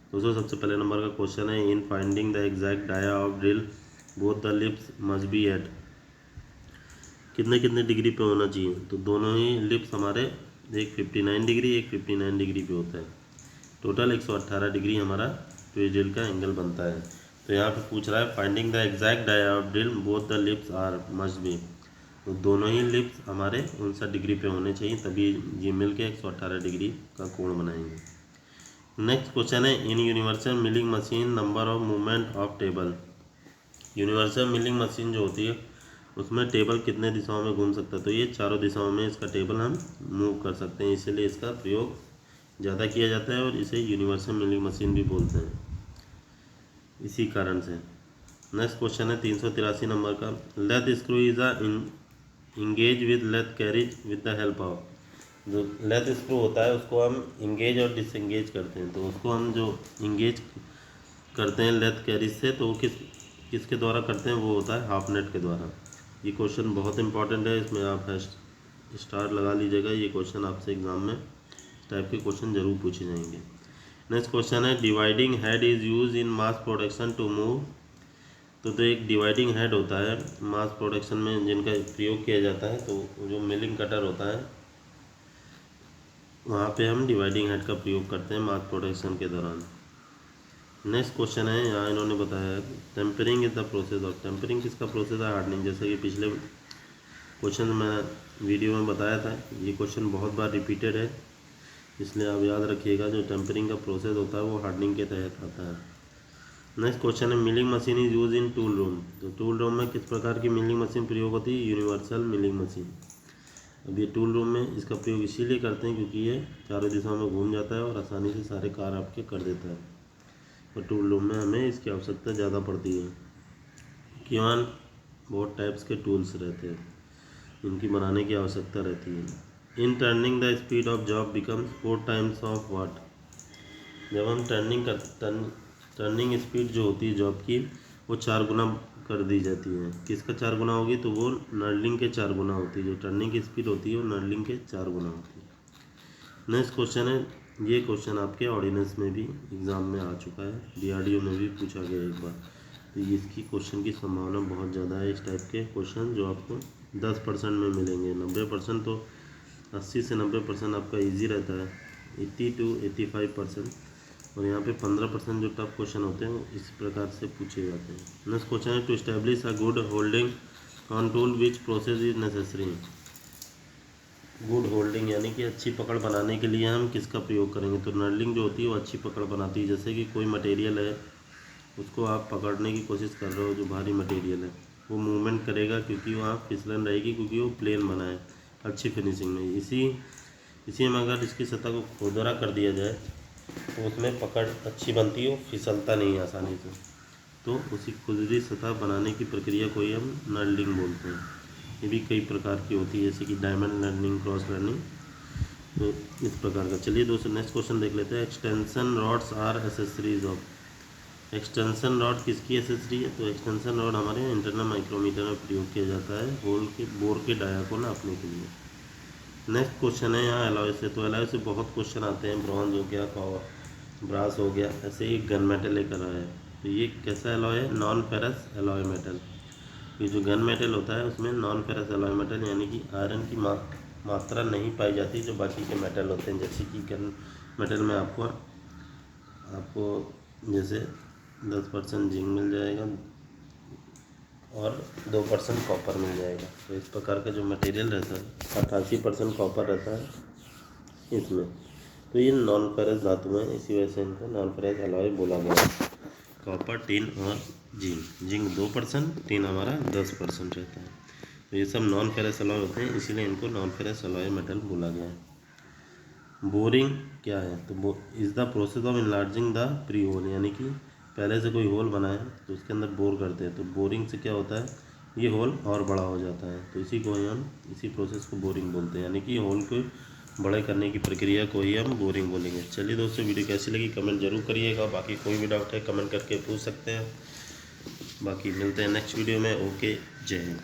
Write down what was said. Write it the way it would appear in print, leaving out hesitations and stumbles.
दोस्तों सबसे पहले नंबर का क्वेश्चन है, in finding the exact dia of drill both the lips must be at, कितने कितने डिग्री पे होना चाहिए। तो दोनों ही लिप्स हमारे एक 59 डिग्री एक 59 डिग्री पे होता है, टोटल 118 डिग्री हमारा ट्विस्ट ड्रिल का एंगल बनता है। तो यहाँ पे पूछ रहा है finding the exact dia of drill both the lips are must be, तो दोनों ही लिप्स हमारे 59 डिग्री पे होने चाहिए, तभी ये मिल के 118 डिग्री का कोण बनाएंगे। नेक्स्ट क्वेश्चन है, in universal milling machine number of movement of table, universal milling machine जो होती है उसमें टेबल कितने दिशाओं में घूम सकता है। तो ये चारों दिशाओं में इसका टेबल हम मूव कर सकते हैं, इसीलिए इसका प्रयोग ज़्यादा किया जाता है और इसे यूनिवर्सल मिलिंग मशीन भी बोलते हैं इसी कारण से। नेक्स्ट क्वेश्चन है 383 नंबर का, lathe screw is engage with lathe carriage with the help of, जो लेथ स्क्रू होता है उसको हम इंगेज और डिसएंगेज करते हैं, तो उसको हम जो इंगेज करते हैं लेथ कैरिज से, तो वो किसके द्वारा करते हैं, वो होता है हाफ नेट के द्वारा। ये क्वेश्चन बहुत इंपॉर्टेंट है, इसमें आप स्टार लगा लीजिएगा, ये क्वेश्चन आपसे एग्जाम में इस टाइप के क्वेश्चन जरूर पूछे जाएंगे। नेक्स्ट क्वेश्चन है, dividing head is use in mass production to move, तो एक डिवाइडिंग हेड होता है मास प्रोडक्शन में जिनका प्रयोग किया जाता है, तो जो मिलिंग कटर होता है वहाँ पे हम डिवाइडिंग हेड का प्रयोग करते हैं मास प्रोडक्शन के दौरान। नेक्स्ट क्वेश्चन है, यहाँ इन्होंने बताया है tempering is the process of, tempering किसका प्रोसेस है, हार्डनिंग। जैसे कि पिछले क्वेश्चन मैं वीडियो में बताया था, ये क्वेश्चन बहुत बार रिपीटेड है, इसलिए आप याद रखिएगा, जो टेम्परिंग का प्रोसेस होता है वो हार्डनिंग के तहत आता है। नेक्स्ट क्वेश्चन है, milling machine is use in tool room, तो टूल रूम में किस प्रकार की मिलिंग मशीन प्रयोग होती है, यूनिवर्सल मिलिंग मशीन। अब ये टूल रूम में इसका प्रयोग इसीलिए करते हैं क्योंकि ये चारों दिशाओं में घूम जाता है और आसानी से सारे कार्य आपके कर देता है, और टूल रूम में हमें इसकी आवश्यकता ज़्यादा पड़ती है क्यों, बहुत टाइप्स के टूल्स रहते हैं इनकी बनाने की आवश्यकता रहती है। इन turning the speed of job becomes 4 times of what, जब हम टर्निंग स्पीड जो होती है जॉब की वो 4 गुना कर दी जाती है। किसका 4 गुना होगी, तो वो नर्लिंग के 4 गुना होती है, जो टर्निंग की स्पीड होती है वो नर्लिंग के 4 गुना होती है। नेक्स्ट क्वेश्चन है, ये क्वेश्चन आपके ऑर्डिनेंस में भी एग्ज़ाम में आ चुका है, DRDO में भी पूछा गया एक बार, तो इसकी क्वेश्चन की संभावना बहुत ज़्यादा है। इस टाइप के क्वेश्चन जो आपको 10% में मिलेंगे, 90% तो 80 से 90% आपका ईजी रहता है, 80 to 85%, और यहाँ पे 15% जो टफ क्वेश्चन होते हैं वो इस प्रकार से पूछे जाते हैं। नेक्स्ट क्वेश्चन है, to establish a good holding on tool which process is necessary, good holding यानी कि अच्छी पकड़ बनाने के लिए हम किसका प्रयोग करेंगे, तो नर्लिंग जो होती है वो अच्छी पकड़ बनाती है। जैसे कि कोई मटेरियल है उसको आप पकड़ने की कोशिश कर रहे हो, जो भारी मटेरियल है वो मूवमेंट करेगा क्योंकि वहाँ फिसलन रहेगी, क्योंकि वो प्लेन बना है अच्छी फिनिशिंग में। इसी में अगर इसकी सतह को खुरदरा कर दिया जाए तो उसमें पकड़ अच्छी बनती है, वो फिसलता नहीं है आसानी से, तो उसी खुरदरी सतह बनाने की प्रक्रिया को ही हम नर्लिंग बोलते हैं। ये भी कई प्रकार की होती है, जैसे कि डायमंड लर्निंग, क्रॉस लर्निंग, तो इस प्रकार का। चलिए दोस्तों नेक्स्ट क्वेश्चन देख लेते हैं, extension rods are accessories of, extension rod किसकी एसेसरी है, तो एक्सटेंशन रॉड हमारे इंटरनल माइक्रोमीटर में प्रयोग किया जाता है बोर के डाया को नापने के लिए। नेक्स्ट क्वेश्चन है यहाँ एलॉय से, तो एलॉय से बहुत क्वेश्चन आते हैं, ब्रॉन्ज हो गया, ब्रास हो गया, ऐसे ही गन मेटल लेकर आया है। तो ये कैसा एलॉय है, नॉन फेरस एलॉय मेटल। ये जो गन मेटल होता है उसमें नॉन फेरस एलॉय मेटल यानी कि आयरन की मात्रा नहीं पाई जाती जो बाकी के मेटल होते हैं। जैसे कि गन मेटल में आपको जैसे 10% जिंक मिल जाएगा और 2% कॉपर मिल जाएगा, तो इस प्रकार का जो मटेरियल रहता है 88% कॉपर रहता है इसमें, तो ये नॉन फेरस धातु है, इसी वजह से इनको नॉन फेरस एलॉय बोला गया है। कॉपर, टिन और जिंक 2%, टिन हमारा 10% रहता है, तो ये सब नॉन फेरस एलॉय होते हैं, इसीलिए इनको नॉन फेरस एलॉय मेटल बोला गया है। बोरिंग क्या है, तो is the process of enlarging the pre hole, यानी कि पहले से कोई होल बना है तो उसके अंदर बोर करते हैं, तो बोरिंग से क्या होता है, ये होल और बड़ा हो जाता है, तो इसी प्रोसेस को बोरिंग बोलते हैं, यानी कि होल को बड़े करने की प्रक्रिया को ही हम बोरिंग बोलेंगे। चलिए दोस्तों वीडियो कैसी लगी कमेंट जरूर करिएगा, बाकी कोई भी डाउट है कमेंट करके पूछ सकते हैं, बाकी मिलते हैं नेक्स्ट वीडियो में। ओके, जय हिंद।